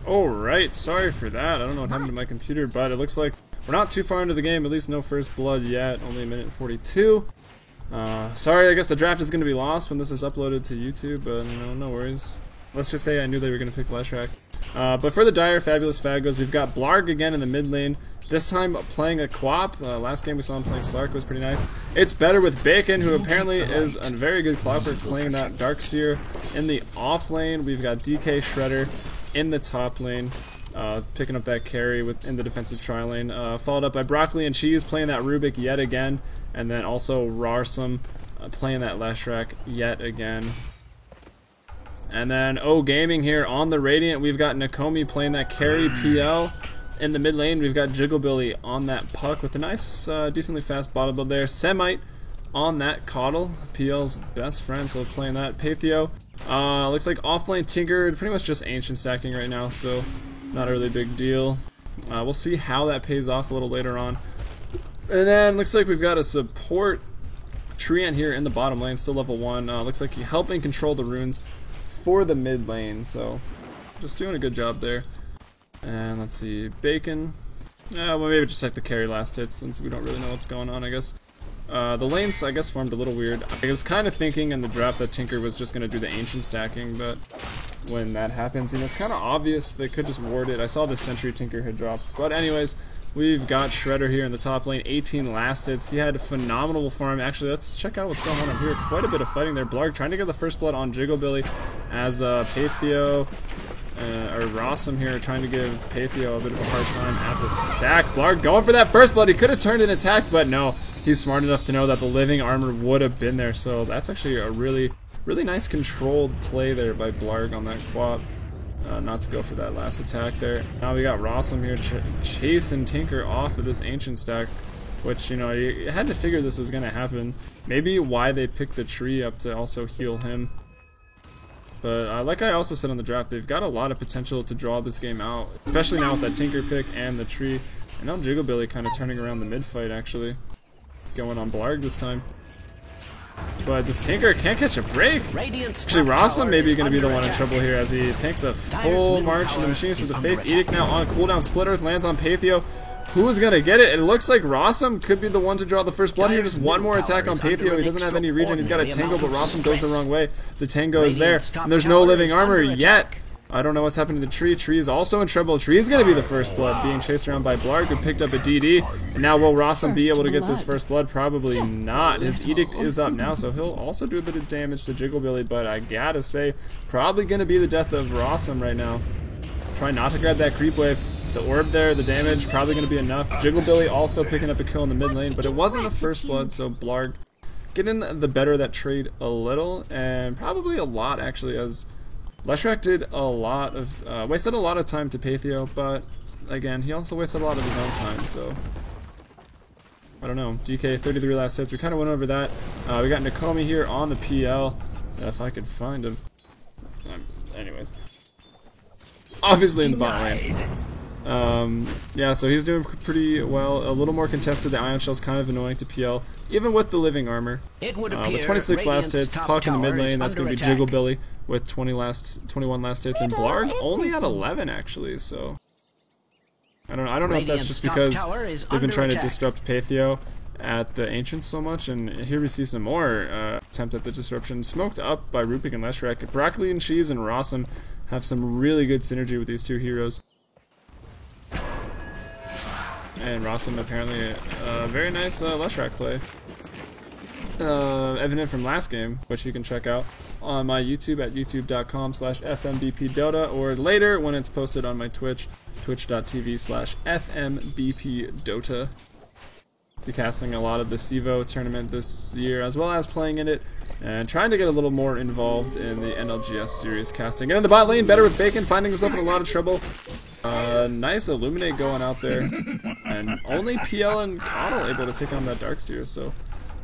Alright, sorry for that. I don't know what happened to my computer, but it looks like we're not too far into the game, at least no first blood yet. Only a minute and 42. Sorry, I guess the draft is going to be lost when this is uploaded to YouTube, but no worries. Let's just say I knew they were going to pick Leshrac. But for the Dire Fabulous Fagos, we've got Blarg again in the mid lane. This time playing a Quap. Last game we saw him playing Slark, was pretty nice. It's better with Bacon, who apparently is a very good Clopper, playing that Darkseer. In the off lane, we've got DK Shredder in the top lane, picking up that carry in the defensive tri lane. Followed up by Broccoli and Cheese playing that Rubik yet again. And then also Rarsum playing that Leshrac yet again. And then O Gaming here on the Radiant. We've got Nakomi playing that carry PL. In the mid lane, we've got Jigglebilly on that Puck with a nice, decently fast bottom build there. Semite on that Coddle, PL's best friend, so playing that. Patheo. Looks like offlane Tinker, pretty much just ancient stacking right now, so not a really big deal. We'll see how that pays off a little later on. And then looks like we've got a support Treant here in the bottom lane, still level 1. Looks like he's helping control the runes for the mid lane, so just doing a good job there. And let's see, Bacon. Well, maybe just like the carry last hit since we don't really know what's going on, I guess. The lanes, I guess, formed a little weird. I was kind of thinking in the draft that Tinker was just going to do the ancient stacking, but when that happens, it's kind of obvious they could just ward it. I saw the Sentry Tinker had dropped. But anyways, we've got Shredder here in the top lane, 18 last hits. He had a phenomenal farm. Actually, let's check out what's going on up here. Quite a bit of fighting there. Blarg trying to get the first blood on Jigglebilly as Patheo or Rarsum here trying to give Patheo a bit of a hard time at the stack. Blarg going for that first blood. He could have turned an attack, but no. He's smart enough to know that the living armor would have been there, so that's actually a really nice controlled play there by Blarg on that Quap. Not to go for that last attack there. Now we got Rarsum here chasing Tinker off of this ancient stack, which, you had to figure this was going to happen. Maybe why they picked the tree up to also heal him. But like I also said on the draft, they've got a lot of potential to draw this game out, especially now with that Tinker pick and the tree. And now Jigglebilly kind of turning around the mid fight, actually. Going on Blarg this time. But this Tinker can't catch a break. Actually, Rarsum may be going to be the one in trouble here as he takes a full march to the Machinist with the face. Edict now on cooldown. Split Earth lands on Patheo. Who's going to get it? It looks like Rarsum could be the one to draw the first blood here. Just one more attack on Patheo. He doesn't have any regen. He's got a Tango, but Rarsum goes the wrong way. The Tango is there. And there's no living armor yet. I don't know what's happened to the Tree. Tree is also in trouble. Tree is going to be the first blood, being chased around by Blarg, who picked up a DD. And now will Rarsum be able to get this first blood? Probably not. His Edict is up now, so he'll also do a bit of damage to Jigglebilly, but I gotta say, probably going to be the death of Rarsum right now. Try not to grab that creep wave. The orb there, the damage, probably going to be enough. Jigglebilly also picking up a kill in the mid lane, but it wasn't a first blood, so Blarg getting the better of that trade a little, and probably a lot, actually, as Leshrac did a lot of, wasted a lot of time to Patheo, but again, he also wasted a lot of his own time, so I don't know. DK, 33 last hits, we kind of went over that. We got Nakomi here on the PL, if I could find him. Anyways. Obviously in the bot lane. Yeah, so he's doing pretty well. A little more contested. The Ion Shell's kind of annoying to PL, even with the living armor. With 26 last hits, Puck in the mid lane, that's going to be Jigglebilly with 21 last hits, and Blarg only had 11 actually. So I don't know if that's just because they've been trying to disrupt Patheo at the Ancients so much, and here we see some more attempt at the disruption. Smoked up by Rupik and Leshrac. Broccoli and Cheese and Rarsum have some really good synergy with these two heroes. And Rarsum apparently a very nice Leshrac play. Evident from last game, which you can check out on my YouTube at youtube.com/FMBPDota, or later when it's posted on my Twitch, twitch.tv/FMBPDota. Be casting a lot of the CEVO tournament this year, as well as playing in it, and trying to get a little more involved in the NLGS series casting. And in the bot lane, better with Bacon, finding himself in a lot of trouble. Nice Illuminate going out there, and only PL and Coddle able to take on that Darkseer, so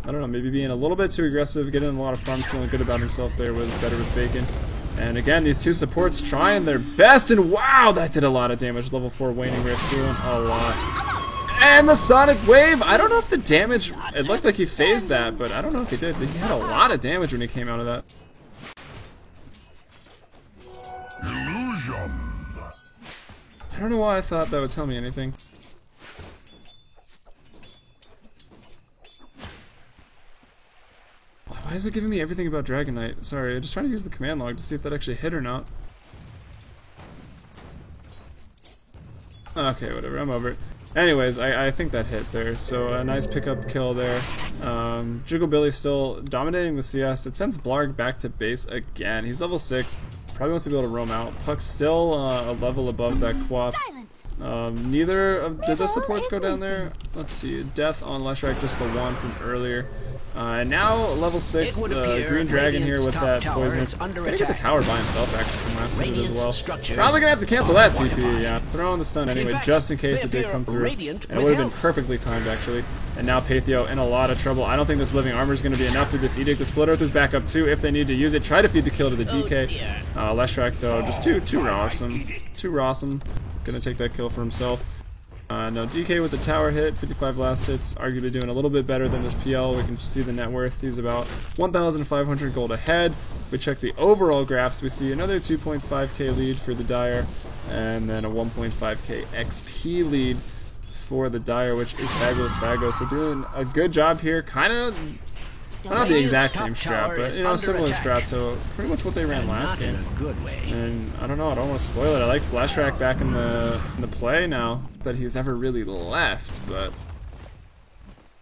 I don't know, maybe being a little bit too aggressive, getting a lot of farms, feeling good about himself there was better with Bacon. And again, these two supports trying their best, and wow, that did a lot of damage. Level 4 Waning Rift doing a lot. And the Sonic Wave, I don't know if the damage, it looked like he phased that, but I don't know if he did. He had a lot of damage when he came out of that. I don't know why I thought that would tell me anything. Why is it giving me everything about Dragon Knight? Sorry, I'm just trying to use the command log to see if that actually hit or not. Okay, whatever, I'm over it. Anyways, I think that hit there, so a nice pickup kill there. Jigglebilly still dominating the CS. It sends Blarg back to base again. He's level 6, probably wants to be able to roam out. Puck's still a level above that Quap. Neither of did the supports go down there? Let's see, death on Leshrac, just the one from earlier. And now level 6, the Green Dragon here with that poison. Gonna get the tower by himself actually from last season as well. Probably gonna have to cancel that TP, yeah. Throw on the stun anyway, just in case it did come through. And it would have been perfectly timed actually. And now Patheo in a lot of trouble. I don't think this living armor is gonna be enough through this Edict. The Split Earth is back up too if they need to use it. Try to feed the kill to the DK. Leshrac though, just too rawsome. Too rawsome. Gonna take that kill for himself. No, DK with the tower hit, 55 last hits, arguably doing a little bit better than this PL. We can see the net worth. He's about 1,500 gold ahead. If we check the overall graphs, we see another 2.5k lead for the Dire, and then a 1.5k XP lead for the Dire, which is Fabulous Fago. So doing a good job here, kind of, not the exact same strat, but you know, similar strat, so pretty much what they ran last game. And I don't know, I don't want to spoil it. I like Leshrac back in the play now that he's ever really left, but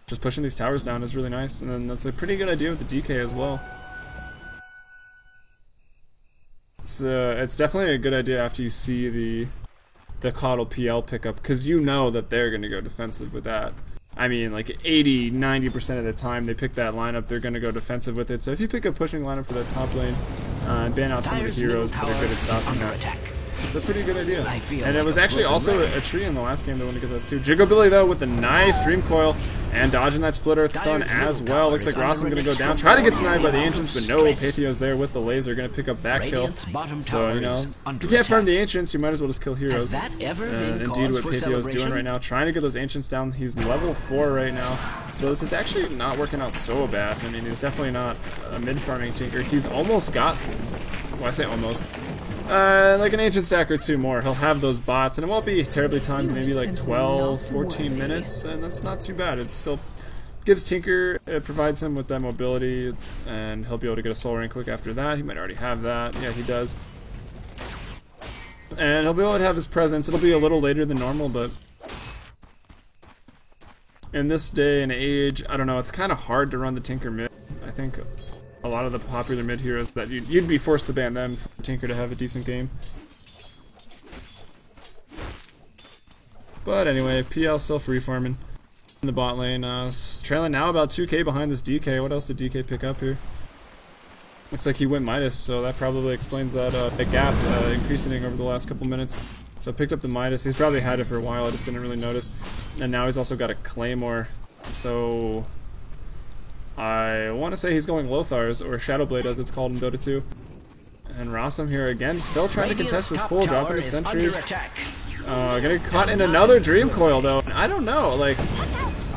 just pushing these towers down is really nice, and then that's a pretty good idea with the DK as well. It's definitely a good idea after you see the Coddle PL pickup, because you know that they're going to go defensive with that. I mean, like 80–90% of the time they pick that lineup, they're going to go defensive with it. So if you pick a pushing lineup for that top lane and ban out some of the heroes that are good at stopping that, it's a pretty good idea. And it was actually also a tree in the last game that went against that too. Jigglebilly though with a nice Dream Coil and dodging that Split Earth stun as well. Looks like Rossum going to go down, try to get denied by the Ancients, but no, Patheo's there with the laser, going to pick up that kill. So, you know, if you can't farm the Ancients, you might as well just kill heroes. And indeed what Patheo's doing right now, trying to get those Ancients down. He's level 4 right now. So this is actually not working out so bad. I mean, he's definitely not a mid-farming tinker. He's almost got, well, I say almost, like an Ancient stack or 2 more. He'll have those bots, and it won't be terribly timed, maybe like 12–14 minutes, and that's not too bad. It still gives Tinker, it provides him with that mobility, and he'll be able to get a soul ring quick after that. He might already have that. Yeah, he does. And he'll be able to have his presence. It'll be a little later than normal, but in this day and age, I don't know, it's kind of hard to run the Tinker mid. I think a lot of the popular mid heroes that you'd be forced to ban them for Tinker to have a decent game. But anyway, PL still free farming in the bot lane. Trailing now about 2k behind this DK. What else did DK pick up here? Looks like he went Midas, so that probably explains that gap increasing over the last couple minutes. So picked up the Midas. He's probably had it for a while, I just didn't really notice. And now he's also got a Claymore. So I want to say he's going Lothar's, or Shadowblade as it's called in Dota 2. And Rossum here again, still trying to contest this pull, dropping a sentry. Getting caught in another Dream Coil though. I don't know, like,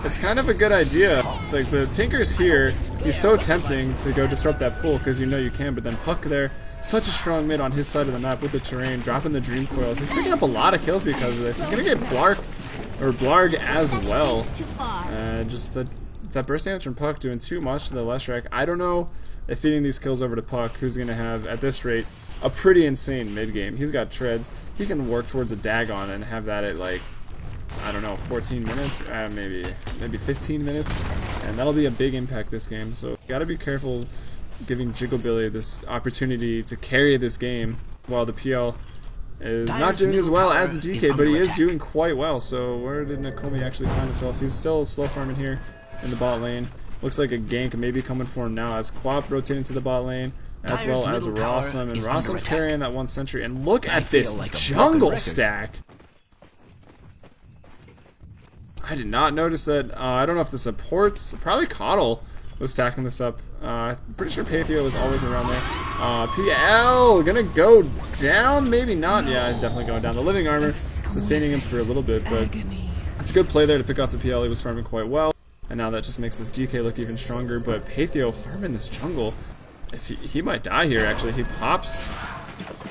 it's kind of a good idea. Like, the Tinker's here, he's so tempting to go disrupt that pull because you know you can, but then Puck there, such a strong mid on his side of the map with the terrain, dropping the Dream Coils. He's picking up a lot of kills because of this. He's gonna get Blarg as well. Just that burst damage from Puck doing too much to the Leshrac. I don't know if feeding these kills over to Puck, who's going to have, at this rate, a pretty insane mid-game. He's got treads. He can work towards a Dagon and have that at, like, I don't know, 14 minutes? Maybe 15 minutes? And that'll be a big impact this game. So, gotta be careful giving Jigglebilly this opportunity to carry this game while the PL is not doing as well as the DK, but he is doing quite well. So, where did Nakomi actually find himself? He's still slow farming here in the bot lane. Looks like a gank may be coming for him now as Quap rotating to the bot lane, as well as Rossum. And Rossum's carrying that 1 sentry. And look at this jungle stack! I did not notice that. I don't know if the supports, probably Coddle was stacking this up. I'm pretty sure Patheo was always around there. PL gonna go down, maybe not. Yeah, he's definitely going down. The living armor sustaining him for a little bit, but it's a good play there to pick off the PL. He was farming quite well. And now that just makes this DK look even stronger. But Patheo farming this jungle, if he might die here actually. He pops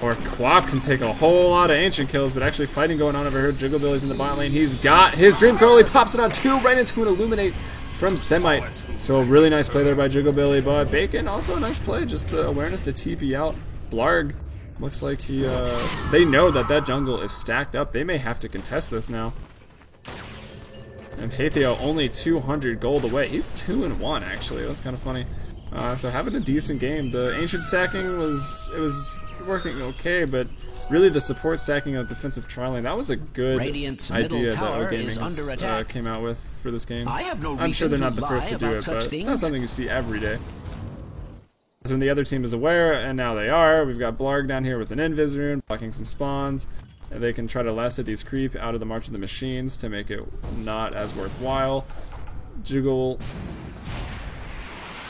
Or Quap can take a whole lot of ancient kills, but actually fighting going on over here. Jigglebilly's in the bot lane. He's got his Dream Coil. He pops it on 2 right into an Illuminate from Semite. So a really nice play there by Jigglebilly, but Bacon also a nice play. Just the awareness to TP out. Blarg looks like he, they know that that jungle is stacked up. They may have to contest this now. And Patheo only 200 gold away. He's 2-1 actually. That's kind of funny. So having a decent game. The ancient stacking was working okay, but really the support stacking of defensive tri-lane, that was a good idea that O Gaming came out with for this game. I'm sure they're not the first to do it, but it's not something you see every day. So when the other team is aware, and now they are, we've got Blarg down here with an Invis rune, blocking some spawns. And they can try to last at these creep out of the March of the Machines to make it not as worthwhile. Jiggle...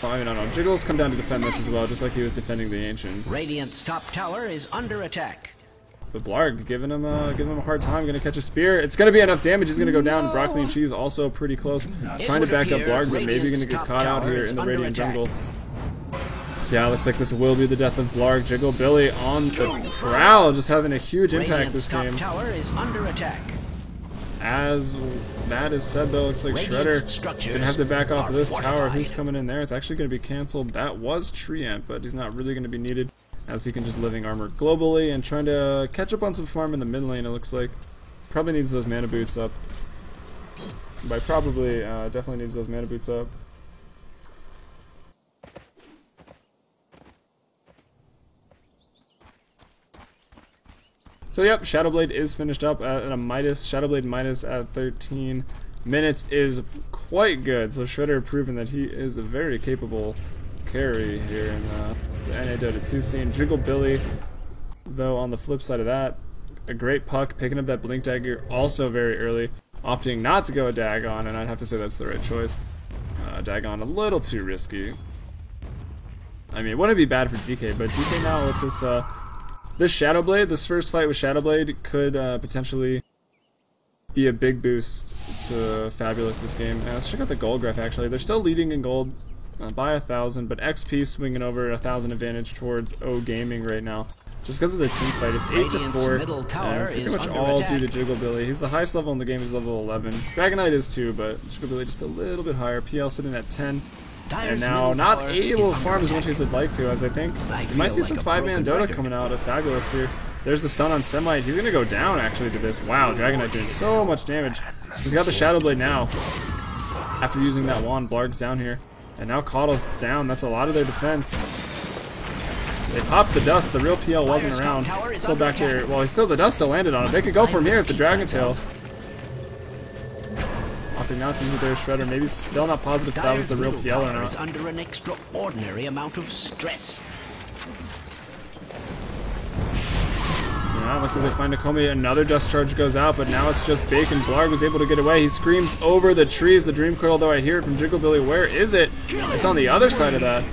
Well, I mean, I don't know. Jiggle's come down to defend this as well, just like he was defending the Ancients. Radiant's top tower is under attack. But Blarg giving him a hard time. Gonna catch a spear. It's gonna be enough damage. He's gonna go down. Broccoli and Cheese also pretty close. Trying to back up Blarg, but maybe gonna get caught out here in the Radiant jungle. Yeah, looks like this will be the death of Blarg. Jigglebilly on the prowl, just having a huge impact this game. Tower is under attack. As that is said, though, looks like Shredder gonna have to back off of this tower. Who's coming in there? It's actually gonna be canceled. That was Treant, but he's not really gonna be needed, as he can just living armor globally and trying to catch up on some farm in the mid lane. It looks like probably needs those mana boots up. By probably, definitely needs those mana boots up. So yep, Shadowblade is finished up at a Midas. Shadowblade Midas at 13 minutes is quite good. So Shredder proving that he is a very capable carry here in the NA Dota 2 scene. Jigglebilly, though, on the flip side of that, a great puck, picking up that Blink Dagger also very early, opting not to go a Dagon, and I'd have to say that's the right choice. Dagon a little too risky. I mean, it wouldn't be bad for DK, but DK now with this this Shadowblade, this first fight with Shadowblade could potentially be a big boost to Fabulous this game. Let's check out the gold graph actually. They're still leading in gold by 1,000, but XP swinging over 1,000 advantage towards O Gaming right now. Just because of the team fight, it's 8-4, and pretty much all due to Jigglebilly. He's the highest level in the game, he's level 11. Dragonite is too, but Jigglebilly just a little bit higher. PL sitting at 10. And now not able to farm as much as I'd like to, as I think you might see some 5-man Dota coming out of Fabulous here. There's the stun on Semite. He's going to go down actually to this. Wow, Dragonite doing so much damage. He's got the Shadowblade now. After using that wand, Blarg's down here. And now Caudle's down. That's a lot of their defense. They popped the dust. The real PL wasn't around. Still back here. Well, he's still, the dust still landed on it. They could go from here with the Dragon Tail. Opting out to use it there, Shredder. Maybe still not positive if that was the real PL or not. Under an extraordinary amount of stress. Yeah, looks like they find Nakomi. Another dust charge goes out, but now it's just Bacon. Blarg was able to get away. He screams over the trees. The Dream Coil, though, I hear it from Jigglebilly. Where is it? It's on the other side of that.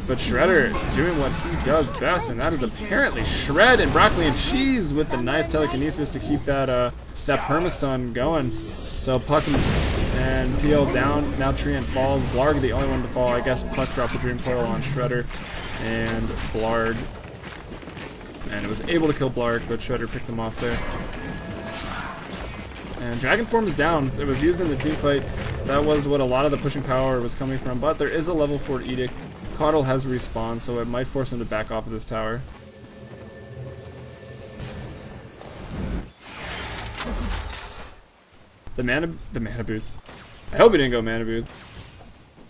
But Shredder doing what he does best, and that is apparently Shred and Broccoli and Cheese with the nice telekinesis to keep that that permastun going. So Puck and PL down. Now Treant falls. Blarg the only one to fall. I guess Puck dropped the Dream Coil on Shredder and Blarg. And it was able to kill Blarg, but Shredder picked him off there. And Dragon Form is down. It was used in the team fight. That was what a lot of the pushing power was coming from. But there is a level 4 Edict. Caudle has respawned, so it might force him to back off of this tower. The mana boots. I hope he didn't go mana boots.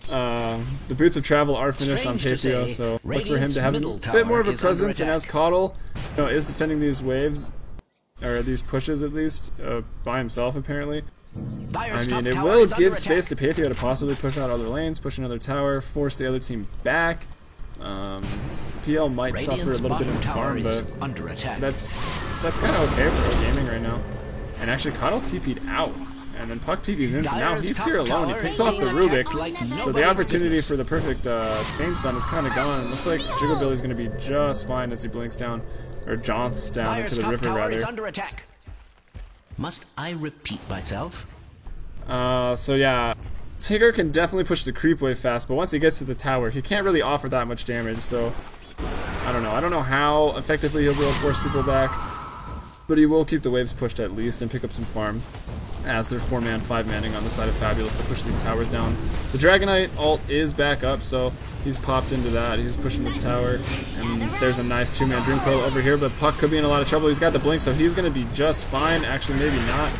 The Boots of Travel are finished on Patheo, so look for him to have a bit more of a presence. And as Caudle, is defending these waves, or these pushes at least, by himself apparently. I mean, it will give space to Patheo to possibly push out other lanes, push another tower, force the other team back. PL might suffer a little bit in the farm, but that's kind of okay for O Gaming right now. And actually, Caudle TP'd out. And then Puck TP's in, so now he's here alone. He picks off the Rubik. So the opportunity for the perfect Bane stun is kind of gone. It looks like Jigglebilly's going to be just fine as he blinks down, or jaunts down into the river, rather. Must I repeat myself? So yeah, Tigger can definitely push the creep wave fast, but once he gets to the tower, he can't really offer that much damage, so I don't know. I don't know how effectively he'll be able to force people back, but he will keep the waves pushed at least and pick up some farm as they're 4-man, 5-manning on the side of Fabulous to push these towers down. The Dragonite ult is back up, so he's popped into that. He's pushing this tower, and there's a nice 2-man Dream Coil over here, but Puck could be in a lot of trouble. He's got the blink, so he's going to be just fine. Actually, maybe not.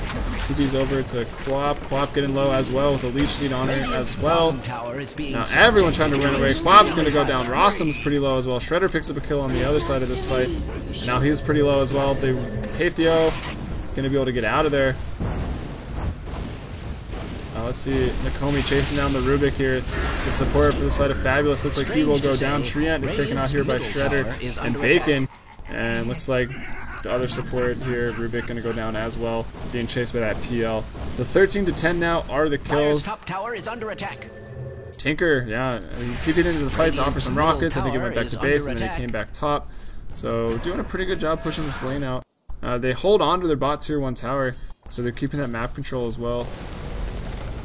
TP's over to Quap. Quap getting low as well with a Leech Seed on her as well. Now everyone trying to run away. Quap's going to go down. Rossum's pretty low as well. Shredder picks up a kill on the other side of this fight. And now he's pretty low as well. Pathio going to be able to get out of there. Let's see, Nakomi chasing down the Rubik here. The support for the side of Fabulous looks like he will go down. Treant is taken out here by Shredder and Bacon. And looks like the other support here, Rubik, going to go down as well, being chased by that PL. So 13-10 now are the kills. Top tower is under attack. Tinker, yeah, he TP'd into the fight to offer some rockets. I think he went back to base and then he came back top. So doing a pretty good job pushing this lane out. They hold on to their bot tier 1 tower, so they're keeping that map control as well,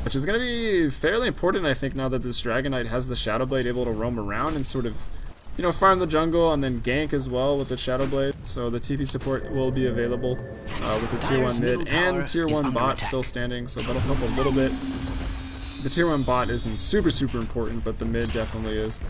which is going to be fairly important, I think, now that this Dragonite has the Shadow Blade able to roam around and sort of, you know, farm the jungle and then gank as well with the Shadow Blade. So the TP support will be available with the tier 1 mid and tier 1 bot still standing, so that'll help a little bit. The tier 1 bot isn't super important, but the mid definitely is.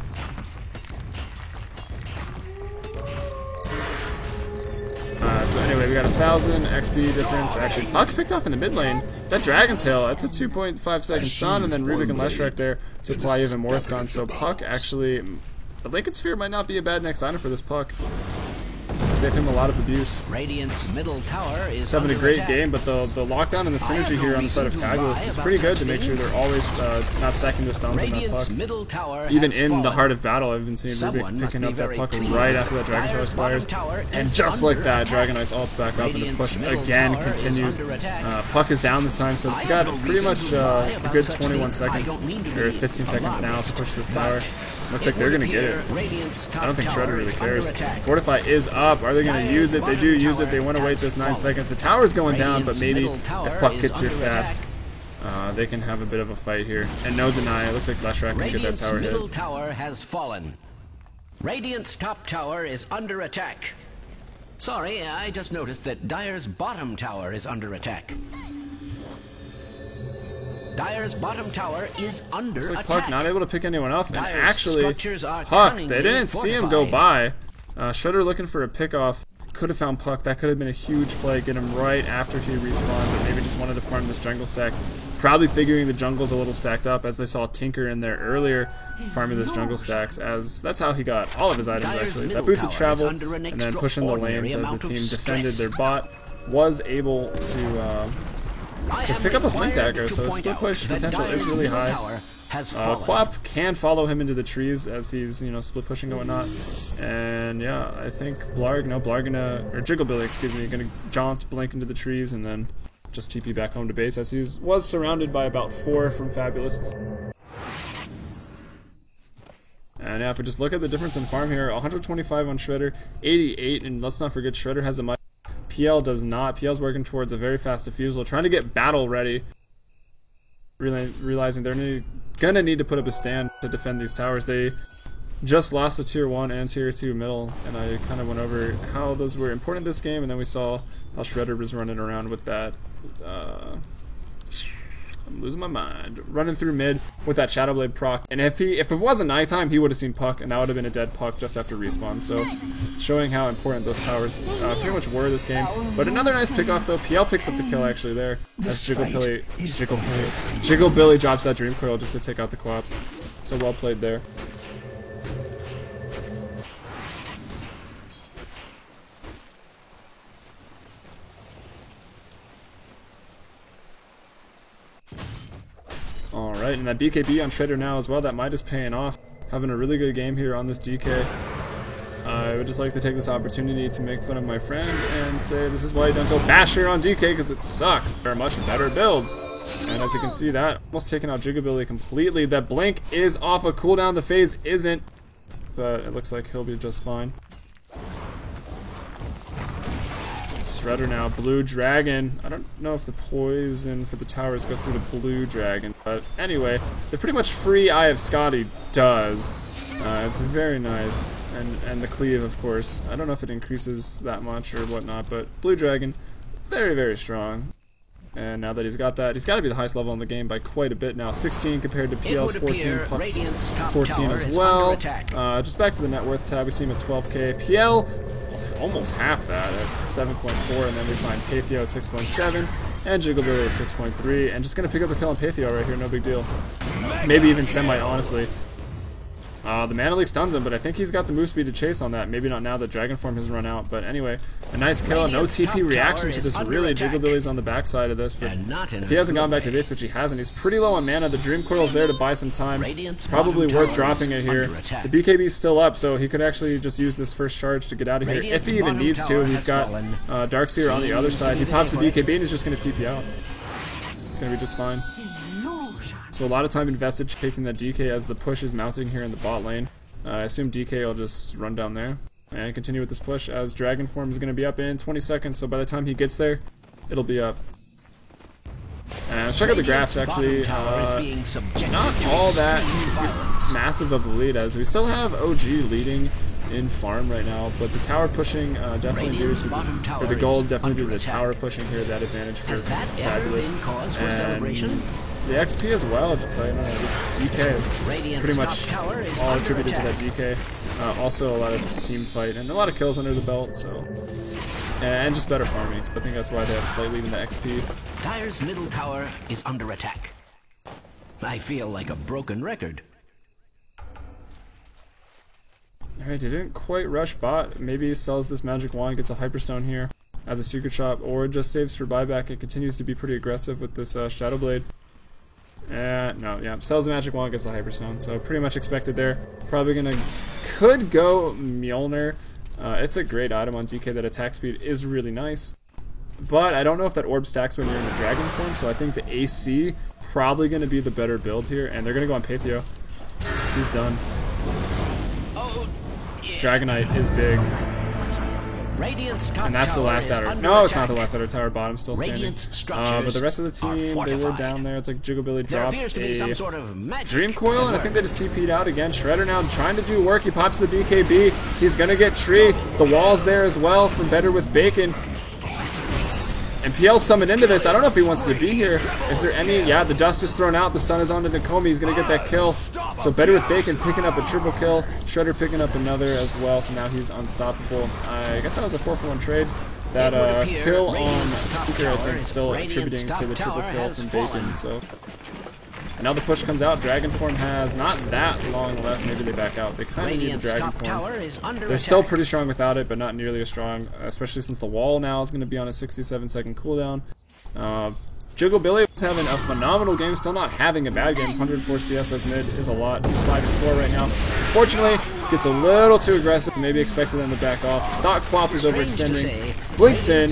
So anyway, we got 1,000 XP difference. Actually, Puck picked off in the mid lane. That Dragon Tail, that's a 2.5 second stun, and then Rubik and Leshrac there to apply even more stun. So Puck actually, the Lincoln Sphere might not be a bad next item for this Puck. Save him a lot of abuse. Radiant's middle tower is He's having a great game, but the lockdown and the synergy here on the side of Fabulous is pretty good to make sure they're always not stacking those stuns on that Puck. Even in the heart of battle, I've been seeing Rubik picking up that Puck right after that Dragon Tail expires. And just like that, Dragonite's ult's back up and the push again continues. Puck is down this time, so we got pretty much a good 21 seconds, or 15 seconds now to push this tower. Looks like they're going to get it. I don't think Shredder really cares. Fortify is up. Are they going to use it? They do use it. They want to wait this 9 seconds. The tower's going down, but maybe if Puck gets here fast, they can have a bit of a fight here. And no deny, it looks like Leshrac can get that tower hit. Middle tower has fallen. Radiant's top tower is under attack. Sorry, I just noticed that Dire's bottom tower is under attack. Dire's bottom tower is under Looks like attack. Puck not able to pick anyone off, and Dire's actually, structures are Puck, they cunningly didn't see him go fortified. by. Shredder looking for a pickoff. Could have found Puck. That could have been a huge play. Get him right after he respawned, but maybe just wanted to farm this jungle stack. Probably figuring the jungle's a little stacked up, as they saw Tinker in there earlier farming those jungle stacks, as that's how he got all of his items, actually. That boots of travel, and then pushing the lanes as the team defended their bot. Was able to pick up a Blink Dagger, so his split push potential is really high. Quap can follow him into the trees as he's, you know, split pushing and whatnot. And yeah, I think Blarg or Jigglebilly, excuse me, gonna jaunt Blink into the trees and then just TP back home to base, as he was surrounded by about 4 from Fabulous. And yeah, if we just look at the difference in farm here, 125 on Shredder, 88, and let's not forget Shredder has a mic. PL does not. PL's working towards a very fast defusal, trying to get battle ready, realizing they're gonna need to put up a stand to defend these towers. They just lost the tier 1 and tier 2 middle, and I kind of went over how those were important this game, and then we saw how Shredder was running around with that. I'm losing my mind. Running through mid with that Shadow Blade proc, and if it wasn't nighttime, he would have seen Puck, and that would have been a dead Puck just after respawn. So, showing how important those towers pretty much were this game. But another nice pickoff though. PL picks up the kill actually there, as Jigglebilly drops that Dream Coil just to take out the Quap. So well played there. Alright, and that BKB on Shredder now as well, that might is paying off. Having a really good game here on this DK. I would just like to take this opportunity to make fun of my friend and say this is why you don't go Basher on DK, because it sucks. There are much better builds. And as you can see, that almost taken out Jigglebilly completely. That Blink is off a cooldown, the phase isn't, but it looks like he'll be just fine. Shredder now, Blue Dragon. I don't know if the poison for the towers goes through the Blue Dragon, but anyway, the pretty much free Eye of Scotty does. It's very nice. and the cleave, of course. I don't know if it increases that much or whatnot, but Blue Dragon, very, very strong. And now that he's got that, he's got to be the highest level in the game by quite a bit now. 16 compared to PL's 14, Puck's 14 as well. Just back to the net worth tab, we see him at 12k. PL, almost half that at 7.4, and then we find Patheo at 6.7, and Jigglebilly at 6.3, and just going to pick up a kill on Patheo right here, no big deal. Maybe even Semite, honestly. The Mana Leak stuns him, but I think he's got the move speed to chase on that. Maybe not now that Dragon Form has run out, but anyway, a nice kill. No TP reaction to this, really. Jigglebilly's on the backside of this, but if he hasn't gone back to base, which he hasn't, he's pretty low on mana. The Dream Coil's there to buy some time. Probably worth dropping it here. The BKB's still up, so he could actually just use this first charge to get out of here, if he even needs to. We've got Darkseer on the other side. He pops the BKB and he's just going to TP out. Gonna be just fine. So a lot of time invested chasing that DK as the push is mounting here in the bot lane. I assume DK will just run down there and continue with this push as Dragon Form is going to be up in 20 seconds, so by the time he gets there, it'll be up. And let's check out the graphs actually. Not all that massive of a lead as we still have OG leading in farm right now, but the tower pushing definitely due to the gold, definitely due to the tower pushing here, that advantage for Fabulous. And the XP as well, just DK, pretty much all attributed to that DK. Also a lot of team fight and a lot of kills under the belt, so. And just better farming, so I think that's why they have a slight lead in the XP. Dire's middle tower is under attack. I feel like a broken record. Alright, he didn't quite rush bot. Maybe he sells this magic wand, gets a hyperstone here at the secret shop, or just saves for buyback and continues to be pretty aggressive with this Shadow Blade. No, yeah, sells the magic wand, gets the hyperstone, so pretty much expected there. Probably could go Mjolnir. It's a great item on DK. That attack speed is really nice, but I don't know if that orb stacks when you're in the Dragon Form, so I think the AC probably going to be the better build here, and they're going to go on Patheo. He's done. Dragonite is big. And that's the last outer. No, it's not the last outer tower. Bottom still standing. But the rest of the team, they were down there. It's like Jigglebilly dropped a Dream Coil, and I think they just TP'd out again. Shredder now trying to do work. He pops the BKB. He's going to get Tree. The wall's there as well for Better with Bacon. And PL summoned into this. I don't know if he wants to be here. Is there any? Yeah, the dust is thrown out. The stun is onto Nakomi. He's going to get that kill. So Better with Bacon picking up a triple kill. Shredder picking up another as well. So now he's unstoppable. I guess that was a 4-for-1 trade. That kill on Speaker, I think, still attributing to the triple kill from Bacon. So. And now the push comes out. Dragon Form has not that long left. Maybe they back out. They kind of need the Dragon Form. They're still pretty strong without it, but not nearly as strong, especially since the wall now is going to be on a 67-second cooldown. Jigglebilly was having a phenomenal game, still not having a bad game. 104 CS as mid is a lot. He's 5-4 right now. Unfortunately, gets a little too aggressive. Maybe expected them to back off. Thought Quap was overextending. Blinks in,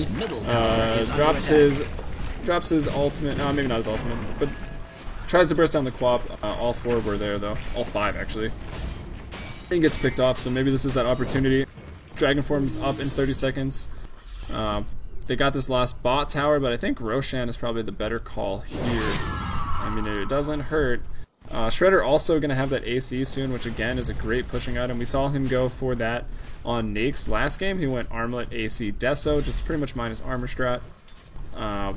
drops his ultimate. No, maybe not his ultimate, but tries to burst down the Quap. All 4 were there though. All 5 actually. And gets picked off, so maybe this is that opportunity. Dragon Form's up in 30 seconds. They got this last bot tower, but I think Roshan is probably the better call here. I mean, it doesn't hurt. Shredder also going to have that AC soon, which again is a great pushing item. We saw him go for that on Nake's last game. He went Armlet, AC, Deso, just pretty much minus armor strat.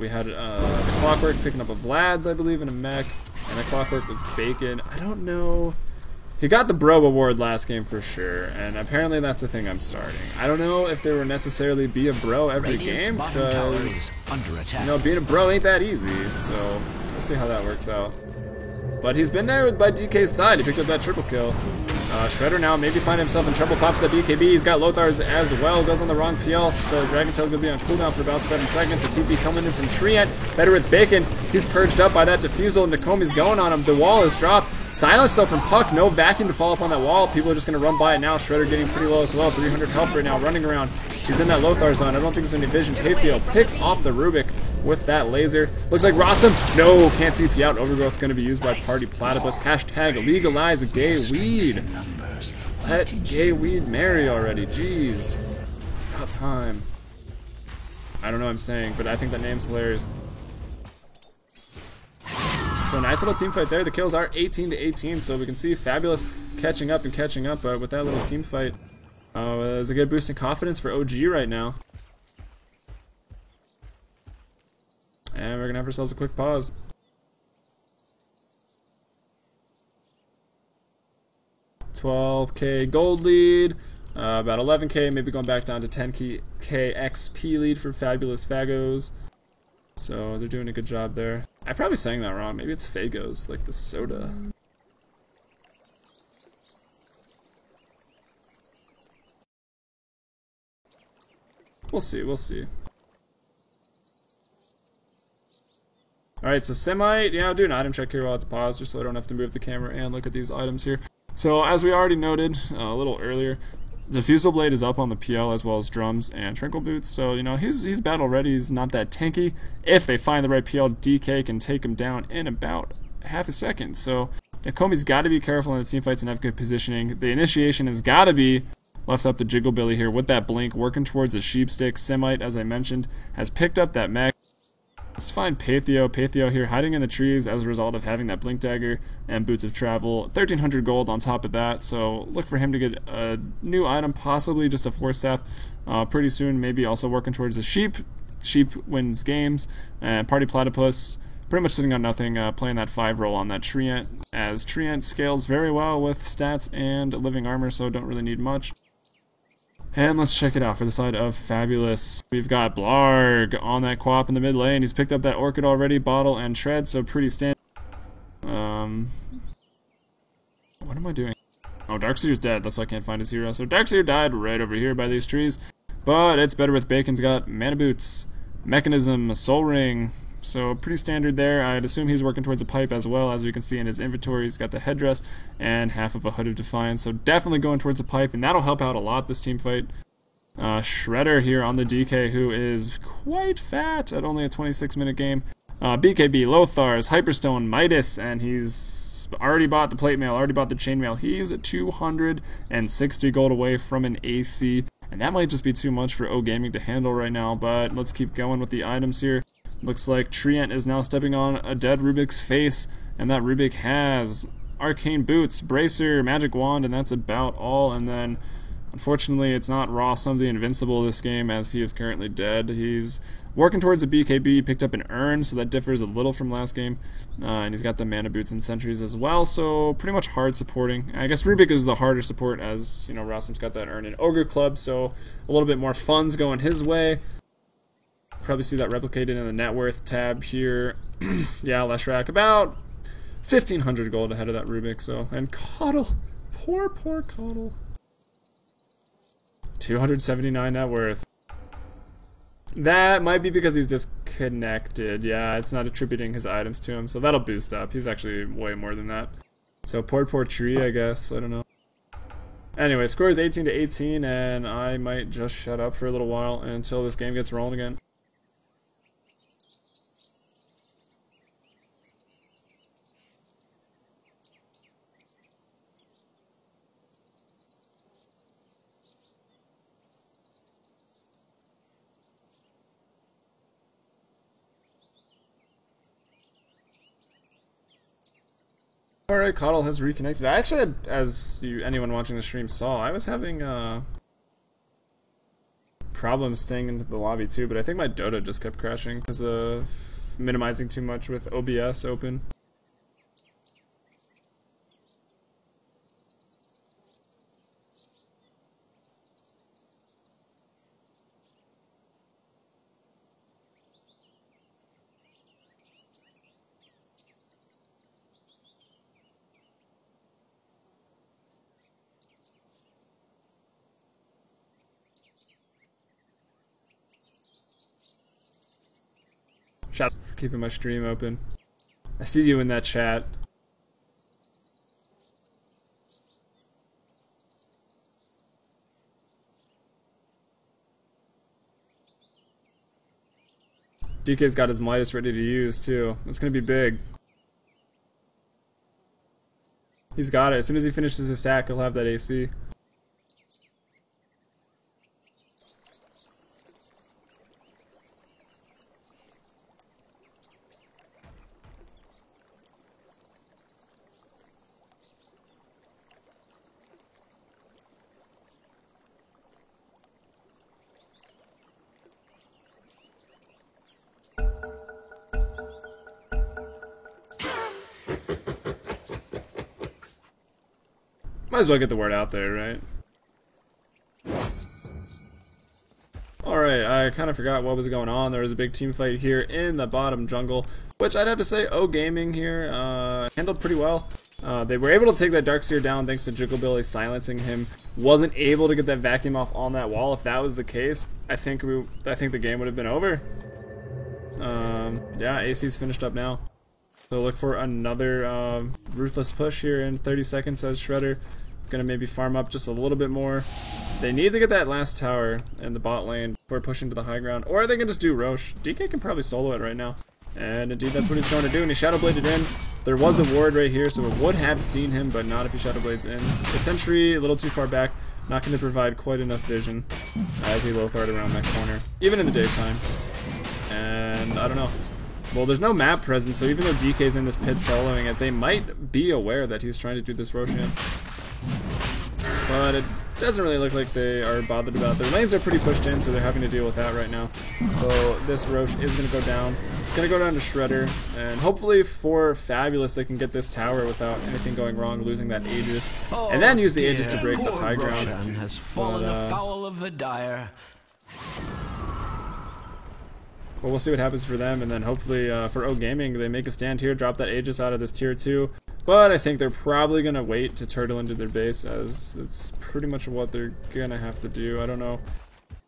We had the Clockwork picking up a Vlad's, I believe, in a mech, and the Clockwork was Bacon. I don't know. He got the Bro Award last game for sure, and apparently that's the thing I'm starting. I don't know if there will necessarily be a Bro every game, because, you know, being a Bro ain't that easy, so we'll see how that works out. But he's been there by DK's side. He picked up that triple kill. Shredder now maybe find himself in trouble. Pops that BKB. He's got Lothar's as well. Goes on the wrong PL. So Dragon Tail going to be on cooldown for about 7 seconds. The TP coming in from Treant. Better with Bacon. He's purged up by that Diffusal. Nakomi's going on him. The wall is dropped. Silence though from Puck. No vacuum to follow up on that wall. People are just going to run by it now. Shredder getting pretty low as well. 300 health right now. Running around. He's in that Lothar zone. I don't think there's any vision. Patheo picks off the Rubik with that laser. Looks like Rossum. No, can't TP out. Overgrowth going to be used by Party Platypus. Hashtag legalize gay weed. Let gay weed marry already. Jeez. It's about time. I don't know what I'm saying, but I think that name's hilarious. So nice little team fight there. The kills are 18-18, so we can see Fabulous catching up, but with that little team fight, Is a good boost in confidence for OG right now. And we're gonna have ourselves a quick pause. $12K gold lead, about 11K, maybe going back down to 10K XP lead for Fabulous Fagos. So they're doing a good job there. I probably sang that wrong. Maybe it's Fagos, like the soda. We'll see, we'll see. Alright, so Semite, yeah, I'll do an item check here while it's paused, just so I don't have to move the camera and look at these items here. So, as we already noted a little earlier, the Fusel Blade is up on the PL as well as drums and Trinkle Boots, so, you know, he's battle ready, he's not that tanky. If they find the right PL, DK can take him down in about half a second. So, Nakomi's got to be careful in the team fights and have good positioning. The initiation has got to be left up to Jigglebilly here with that blink, working towards a sheep stick. Semite, as I mentioned, has picked up that mag. Let's find Patheo. Patheo here hiding in the trees as a result of having that blink dagger and boots of travel. 1300 gold on top of that, so look for him to get a new item, possibly just a 4-staff pretty soon. Maybe also working towards the sheep. Sheep wins games. And Party Platypus pretty much sitting on nothing, playing that 5 roll on that Treant, as Treant scales very well with stats and living armor, so don't really need much. And let's check it out for the side of Fabulous. We've got Blarg on that Quap in the mid lane. He's picked up that Orchid already, Bottle and Tread, so pretty standard. What am I doing? Oh, Darkseer's dead, that's why I can't find his hero. So Darkseer died right over here by these trees. But it's better with Bacon's got Mana Boots, Mechanism, Soul Ring. So pretty standard there. I'd assume he's working towards a pipe as well. As we can see in his inventory, he's got the headdress and half of a Hood of Defiance. So definitely going towards a pipe, and that'll help out a lot this team fight. Shredder here on the DK, who is quite fat at only a 26-minute game. BKB, Lothars, Hyperstone, Midas, and he's already bought the plate mail, already bought the chainmail. He's 260 gold away from an AC, and that might just be too much for O Gaming to handle right now, but let's keep going with the items here. Looks like Treant is now stepping on a dead Rubik's face, and that Rubik has Arcane Boots, Bracer, Magic Wand, and that's about all. And then, unfortunately, it's not Rawsome the Invincible this game, as he is currently dead. He's working towards a BKB, picked up an Urn, so that differs a little from last game. And he's got the Mana Boots and Sentries as well, so pretty much hard supporting. I guess Rubik is the harder support, as, you know, Rawsome's got that Urn in Ogre Club, so a little bit more funds going his way. Probably see that replicated in the net worth tab here. Yeah, Leshrac, about 1,500 gold ahead of that Rubik, so. And Coddle, poor Coddle. 279 net worth. That might be because he's disconnected. Yeah, it's not attributing his items to him, so that'll boost up. He's actually way more than that. So poor tree, I guess. I don't know. Anyway, score is 18-18, and I might just shut up for a little while until this game gets rolling again. Alright, Coddle has reconnected. I actually had, as anyone watching the stream saw, I was having problems staying into the lobby too, but I think my Dota just kept crashing because of minimizing too much with OBS open. Shout out for keeping my stream open. I see you in that chat. DK's got his Midas ready to use too. It's gonna be big. He's got it. As soon as he finishes his stack, he'll have that AC. Might as well get the word out there, right? Alright, I kind of forgot what was going on. There was a big team fight here in the bottom jungle, which I'd have to say O Gaming here handled pretty well. They were able to take that Darkseer down thanks to Jigglebilly silencing him. Wasn't able to get that vacuum off on that wall. If that was the case, I think the game would have been over. Yeah, AC's finished up now. So look for another ruthless push here in 30 seconds as Shredder. Gonna maybe farm up just a little bit more. They need to get that last tower in the bot lane before pushing to the high ground, or they can just do Roche. DK can probably solo it right now, and indeed that's what he's going to do, and he Shadow Bladed in. There was a ward right here, so it would have seen him, but not if he Shadow Blades in. The sentry a little too far back, not going to provide quite enough vision as he Lothard around that corner, even in the daytime. And I don't know. Well, there's no map present, so even though DK's in this pit soloing it, they might be aware that he's trying to do this Roche in. But it doesn't really look like they are bothered about it. Their lanes are pretty pushed in, so they're having to deal with that right now. So this Roche is going to go down. It's going to go down to Shredder, and hopefully for Fabulous they can get this tower without anything going wrong, losing that Aegis, and then use the Aegis to break the high ground. Roshan has fallen afoul of the Dire. Well, we'll see what happens for them, and then hopefully for O Gaming, they make a stand here, drop that Aegis out of this tier 2. But I think they're probably going to wait to turtle into their base, as it's pretty much what they're going to have to do. I don't know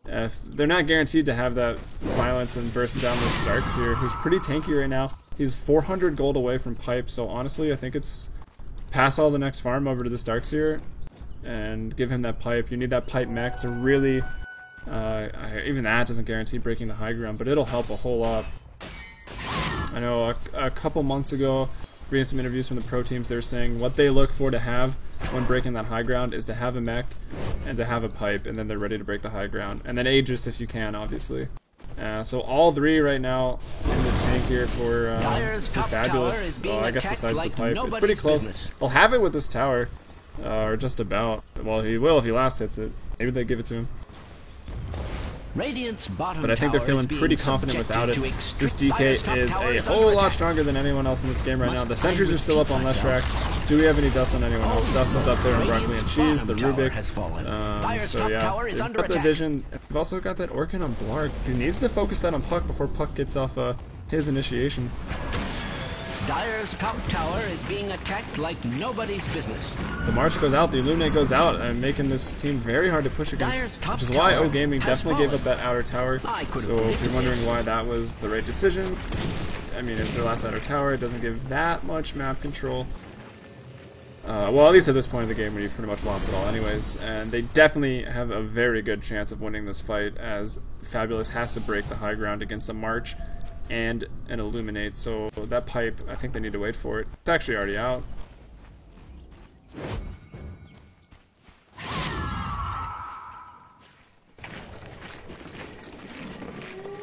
if they're not guaranteed to have that silence and burst down this Darkseer, who's pretty tanky right now. He's 400 gold away from Pipe, so honestly, I think it's pass all the next farm over to this Darkseer and give him that Pipe. You need that Pipe mech to really... even that doesn't guarantee breaking the high ground, but it'll help a whole lot. I know a couple months ago, reading some interviews from the pro teams, they were saying what they look for to have when breaking that high ground is to have a mech and to have a pipe, and then they're ready to break the high ground. And then Aegis if you can, obviously. So all three right now in the tank here for Fabulous. Well, I guess besides the pipe, it's pretty close. They'll have it with this tower, or just about. Well, he will if he last hits it. Maybe they give it to him. But I think they're feeling pretty confident without it. This DK is a whole lot stronger than anyone else in this game right now. The sentries are still up on Leshrac. Do we have any dust on anyone else? Dust is up there on Broccoli and Cheese, the Rubik. So yeah, they've got the vision. They've also got that Orkin on Blarg. He needs to focus that on Puck before Puck gets off his initiation. Dire's top tower is being attacked like nobody's business. The March goes out, the Illuminate goes out, and making this team very hard to push against, which is why O Gaming definitely gave up that outer tower. So if you're wondering why that was the right decision, I mean, it's their last outer tower. It doesn't give that much map control. Well, at least at this point in the game where you've pretty much lost it all anyways. And they definitely have a very good chance of winning this fight, as Fabulous has to break the high ground against a March and an Illuminate, so that pipe, I think they need to wait for it. It's actually already out.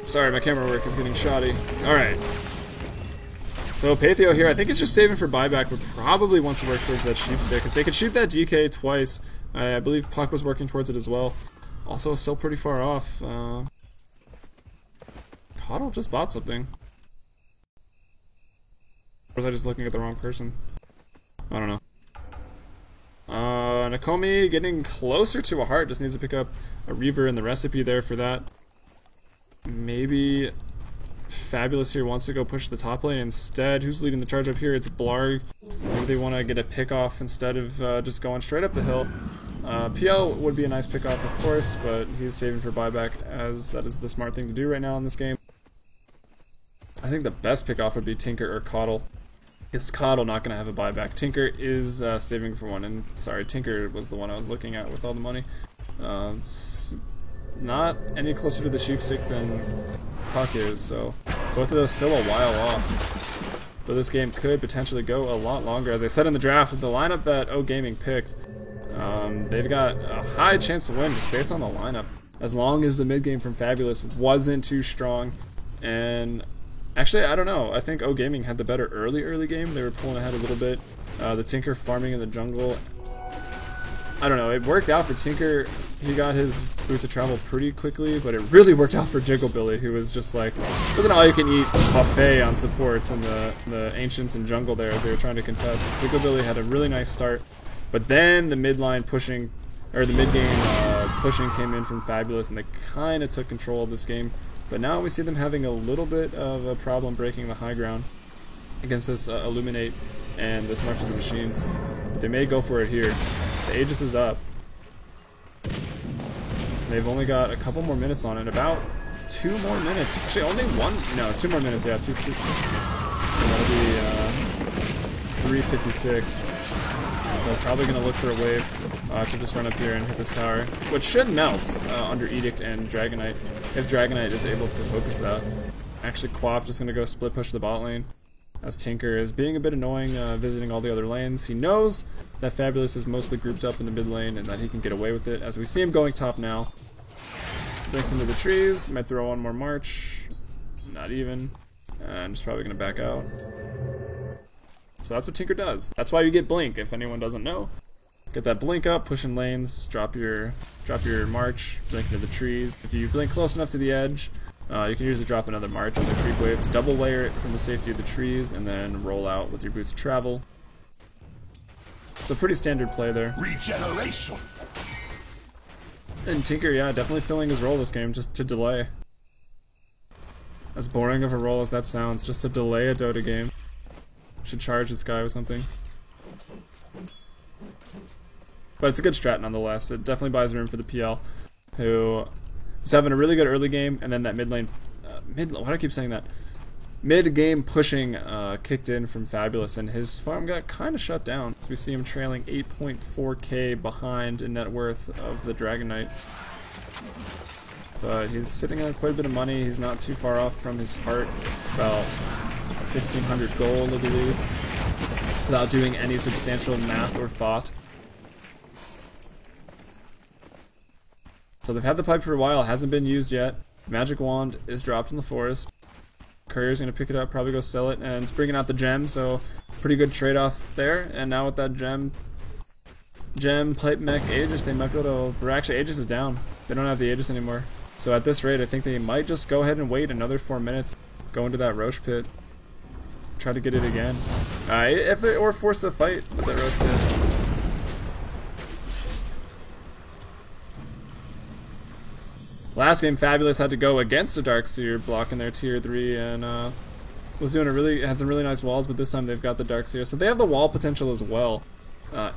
Sorry, my camera work is getting shoddy. Alright. So Patheo here, I think it's just saving for buyback, but probably wants to work towards that sheep stick. If they could shoot that DK twice, I believe Puck was working towards it as well. Also, still pretty far off. Coddle just bought something. Or was I just looking at the wrong person? I don't know. Nakomi getting closer to a heart. Just needs to pick up a Reaver in the recipe there for that. Maybe Fabulous here wants to go push the top lane instead. Who's leading the charge up here? It's Blarg. Maybe they want to get a pick off instead of just going straight up the hill. PL would be a nice pick off, of course, but he's saving for buyback, as that is the smart thing to do right now in this game. I think the best pickoff would be Tinker or Coddle. It's Coddle not going to have a buyback. Tinker is saving for one, and sorry, Tinker was the one I was looking at with all the money. Not any closer to the sheep stick than Puck is, so both of those still a while off. But this game could potentially go a lot longer. As I said in the draft, with the lineup that O Gaming picked, they've got a high chance to win just based on the lineup, as long as the mid game from Fabulous wasn't too strong. And actually, I don't know. I think O Gaming had the better early game. They were pulling ahead a little bit. The Tinker farming in the jungle. I don't know. It worked out for Tinker. He got his boots of travel pretty quickly, but it really worked out for Jigglebilly, who was just like, it was an all-you-can-eat buffet on supports in the Ancients and jungle there as they were trying to contest. Jigglebilly had a really nice start, But then the mid-line pushing, or the mid-game pushing came in from Fabulous, and they kind of took control of this game. But now we see them having a little bit of a problem breaking the high ground against this Illuminate and this March of the Machines. But they may go for it here. The Aegis is up. They've only got a couple more minutes on it, about 2 more minutes. Actually, only 2 more minutes, yeah, 2. That'll be 3:56. So probably going to look for a wave. Should just run up here and hit this tower, which should melt under Edict and Dragonite, if Dragonite is able to focus that. Actually, Quap just going to go split push the bot lane, as Tinker is being a bit annoying visiting all the other lanes. He knows that Fabulous is mostly grouped up in the mid lane and that he can get away with it, as we see him going top now. Blinks into the trees, might throw one more March, not even, and just probably going to back out. So that's what Tinker does. That's why you get Blink, if anyone doesn't know. Get that Blink up, push in lanes, drop your March, blink into the trees. If you blink close enough to the edge, you can usually drop another March on the creep wave to double layer it from the safety of the trees, and then roll out with your Boots of Travel. So pretty standard play there. Regeneration. And Tinker, yeah, definitely filling his role this game, just to delay. As boring of a role as that sounds, just to delay a Dota game. Should charge this guy with something. But it's a good strat nonetheless. It definitely buys room for the PL, who was having a really good early game, and then that mid lane, why do I keep saying that? Mid game pushing kicked in from Fabulous, and his farm got kind of shut down. So we see him trailing 8.4k behind in net worth of the Dragonite. But he's sitting on quite a bit of money. He's not too far off from his heart, about 1,500 gold, I believe, without doing any substantial math or thought. So they've had the pipe for a while, hasn't been used yet. Magic Wand is dropped in the forest. Courier's going to pick it up, probably go sell it, and it's bringing out the gem, so pretty good trade-off there. And now with that gem, Pipe Mech, Aegis, they might be able to... Actually, Aegis is down. They don't have the Aegis anymore. So at this rate, I think they might just go ahead and wait another 4 minutes, go into that Roche pit, try to get it again. Or force a fight with that Roche pit. Last game, Fabulous had to go against a Darkseer blocking their tier 3 and had some really nice walls, but this time they've got the Darkseer. So they have the wall potential as well.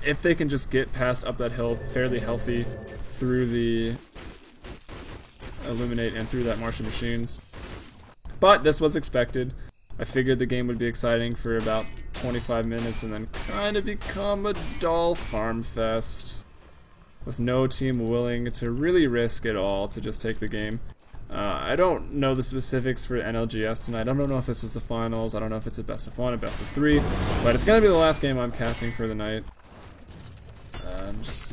If they can just get past up that hill fairly healthy through the Illuminate and through that March of Machines. But this was expected. I figured the game would be exciting for about 25 minutes and then kind of become a dull farm fest, with no team willing to really risk it all to just take the game. I don't know the specifics for NLGS tonight. I don't know if this is the finals. I don't know if it's a best of 1, a best of 3, but it's gonna be the last game I'm casting for the night.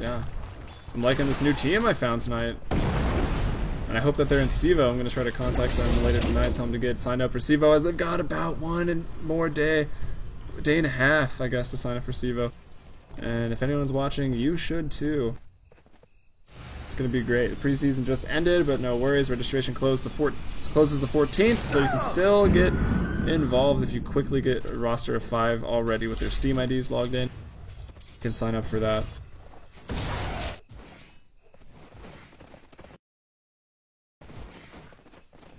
Yeah, I'm liking this new team I found tonight, and I hope that they're in CEVO. I'm gonna try to contact them later tonight, tell them to get signed up for CEVO, as they've got about a day and a half, I guess, to sign up for CEVO. And if anyone's watching, you should too. It's going to be great. The preseason just ended, but no worries. Registration closes the 14th, so you can still get involved if you quickly get a roster of 5 already with their Steam IDs logged in. You can sign up for that.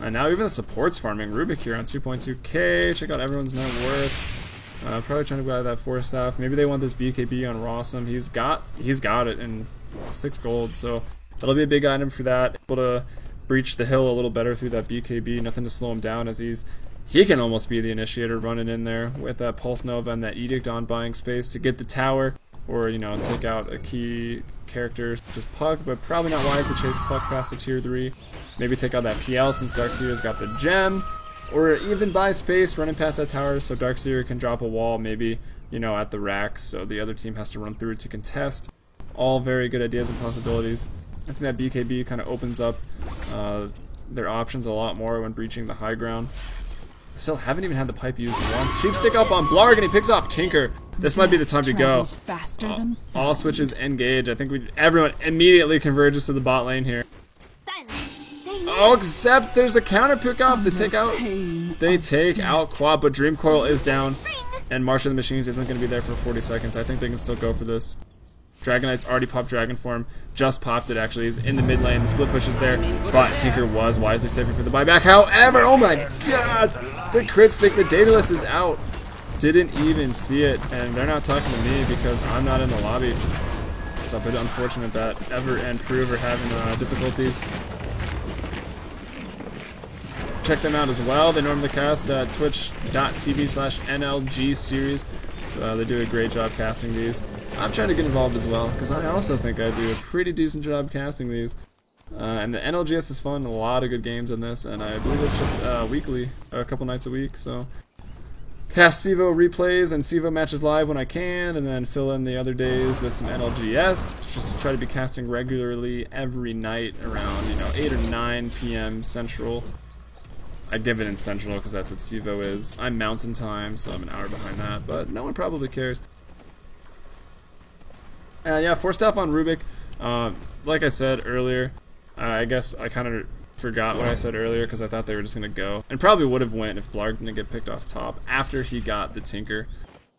And now even the support's farming. Rubik here on 2.2k. Check out everyone's net worth. Probably trying to buy that 4 staff. Maybe they want this BKB on Rossum. He's got it in 6 gold, so that'll be a big item for that. Able to breach the hill a little better through that BKB. Nothing to slow him down, as he can almost be the initiator running in there with that Pulse Nova and that Edict on buying space to get the tower, or take out a key character such as Puck, but probably not wise to chase Puck past the tier 3. Maybe take out that PL since Darkseer's got the gem, or even buy space running past that tower so Darkseer can drop a wall maybe, at the racks, so the other team has to run through it to contest. All very good ideas and possibilities. I think that BKB kind of opens up their options a lot more when breaching the high ground. Still haven't even had the pipe used once. Sheepstick up on Blarg, and he picks off Tinker. This might be the time to go. All switches engage. I think everyone immediately converges to the bot lane here. Oh, except there's a counter pick off to take out. They take out Quad, but Dream Coil is down, and March of the Machines isn't going to be there for 40 seconds. I think they can still go for this. Dragon Knight's already popped Dragon Form. Just popped it, actually. He's in the mid lane. The split push is there. But Tinker was wisely saving for the buyback. However, oh my god! The crit stick, the Daedalus is out. Didn't even see it. And they're not talking to me because I'm not in the lobby. So a bit unfortunate that Ever and Prove are having difficulties. Check them out as well. They normally cast at twitch.tv/NLG series. So they do a great job casting these. I'm trying to get involved as well, because I also think I do a pretty decent job casting these. And the NLGS is fun, a lot of good games in this, and I believe it's just weekly, a couple nights a week, so. Cast CEVO replays and CEVO matches live when I can, and then fill in the other days with some NLGS. Just try to be casting regularly every night around, 8 or 9 p.m. Central. I give it in Central because that's what CEVO is. I'm Mountain Time, so I'm an hour behind that, but no one probably cares. Yeah, forced off on Rubik. Like I said earlier, I guess I kind of forgot what I said earlier because I thought they were just going to go. And probably would have went if Blarg didn't get picked off top after he got the Tinker.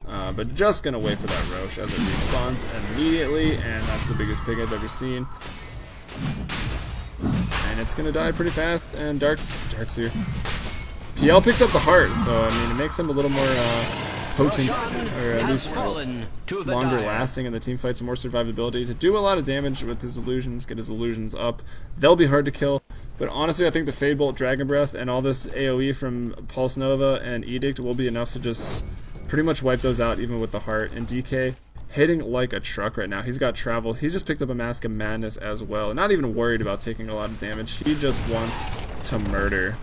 But just going to wait for that Roche as it respawns immediately, and that's the biggest pig I've ever seen. And it's going to die pretty fast, and Dark's here. PL picks up the heart, so I mean, it makes him a little more potent, or at least longer lasting in the team fights, and more survivability to do a lot of damage with his illusions, get his illusions up. They'll be hard to kill, but honestly I think the Fade Bolt, Dragon Breath, and all this AoE from Pulse Nova and Edict will be enough to just pretty much wipe those out even with the heart. And DK hitting like a truck right now. He's got travels. He just picked up a Mask of Madness as well. Not even worried about taking a lot of damage. He just wants to murder.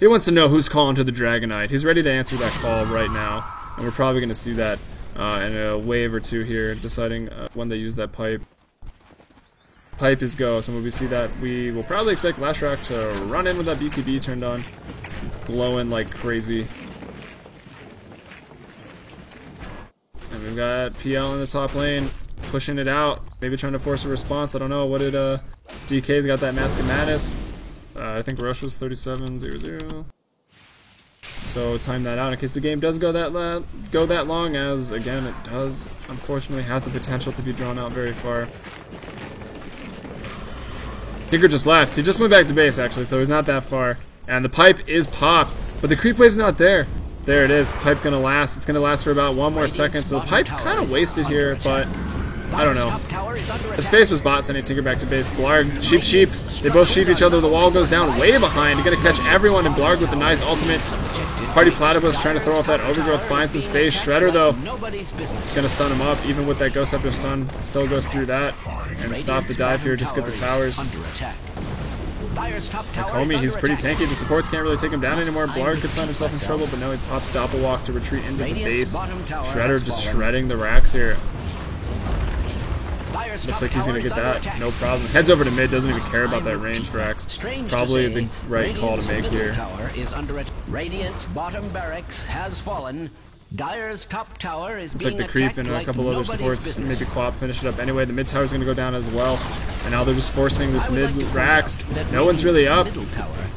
He wants to know who's calling to the Dragon Knight. He's ready to answer that call right now. And we're probably going to see that in a wave or two here, deciding when they use that pipe. Pipe is go, so when we see that, we will probably expect Lashrock to run in with that BKB turned on. Glowing like crazy. And we've got PL in the top lane, pushing it out, maybe trying to force a response. I don't know. What did DK's got that Mask of Madness? I think Rush was 37-0-0. So time that out in case the game does go that long, as again it does unfortunately have the potential to be drawn out very far. Tinker just left. He just went back to base actually, so he's not that far. And the pipe is popped, but the creep wave's not there. There it is. The pipe gonna last. It's gonna last for about 1 more second. So the pipe kind of wasted here, but I don't know. His face was bot, sending Tinker back to base. Blarg, sheep. They both sheep each other. The wall goes down way behind. You're gonna catch everyone, and Blarg with a nice ultimate. Party Platypus trying to throw off that overgrowth, find some space. Shredder though, gonna stun him up. Even with that Ghost Scepter stun, still goes through that and stop the dive here. Just get the towers. Nakomi, he's pretty tanky. The supports can't really take him down anymore. Blarg could find himself in trouble, but no, he pops Doppelwalk to retreat into the base. Shredder just shredding the racks here. Looks like he's going to get that, no problem. Heads over to mid, doesn't even care about that ranged racks. Probably the right call to make here. Radiant's bottom barracks has fallen. Dire's top tower is looks like the creep and a couple other supports, maybe Quap finish it up anyway. The mid tower is going to go down as well. And now they're just forcing this mid racks. No one's really up.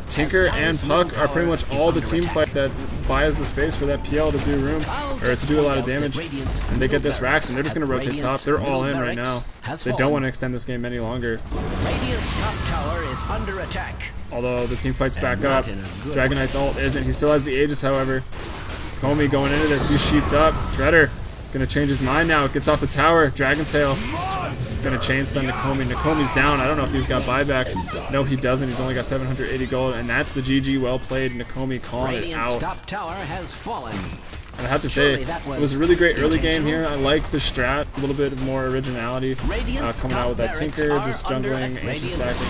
Tinker and Puck are pretty much all the team fight that buys the space for that PL to do room, or to do a lot of damage. And they get this racks, and they're just going to rotate top. They're all in right now. They don't want to extend this game any longer. Radiant's top tower is under attack. Although the team fights back up. Dragon Knight's ult isn't. He still has the Aegis, however. Comey going into this. He's sheeped up. Shredder gonna change his mind now. Gets off the tower. Dragon Tail gonna chain stun Nakomi. Nakomi's down. I don't know if he's got buyback. No, he doesn't. He's only got 780 gold, and that's the GG. Well played. Nakomi calling it out. Top tower has fallen. And I have to say, it was a really great early game here. I liked the strat, a little bit more originality coming out with that Tinker, just jungling, ancient stacking.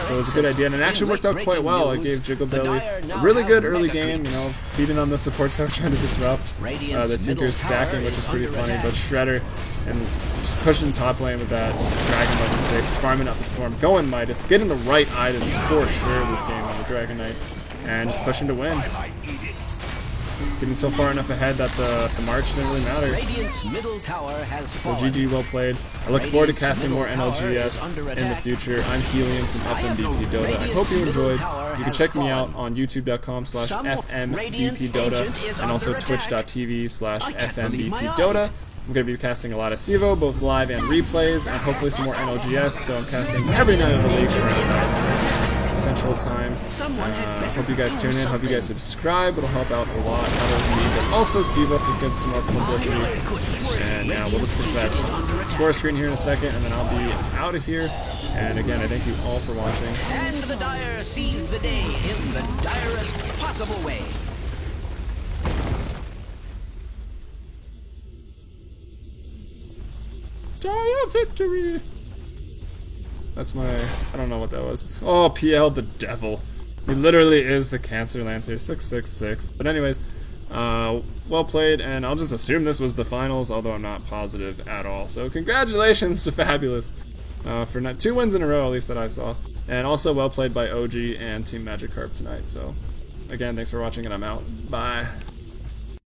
So it was a good idea, and it actually worked out quite well. It gave Jigglebelly a really good early game, feeding on the supports that were trying to disrupt the Tinker's stacking, which is pretty funny. But Shredder and just pushing top lane with that Dragon level 6, farming up the Storm, going Midas, getting the right items for sure this game on the Dragon Knight, and just pushing to win. getting so far enough ahead that the March didn't really matter. Radiant's middle tower has So fallen. GG, well played. I look forward to casting more NLGS in the future. I'm Helium from FMVP Dota. I hope you enjoyed. You can check me out on youtube.com/FMVP Dota and also twitch.tv/FMVP Dota. I'm going to be casting a lot of CEVO, both live and replays, and hopefully some more NLGS, so I'm casting every night of the week around Central Time. Hope you guys tune in, hope you guys subscribe, it'll help out a lot, not only me, but also CEVO is getting some more publicity. And yeah, we'll just get to that score screen here in a second, and then I'll be out of here. And again, I thank you all for watching. And the Dire seize the day in the direst possible way. Dire victory! That's my... I don't know what that was. Oh, PL the devil. He literally is the Cancer Lancer, 666. But anyways, well played, and I'll just assume this was the finals, although I'm not positive at all. So congratulations to Fabulous for 2 wins in a row, at least that I saw. And also well played by OG and Team Magikarp tonight. So again, thanks for watching, and I'm out. Bye.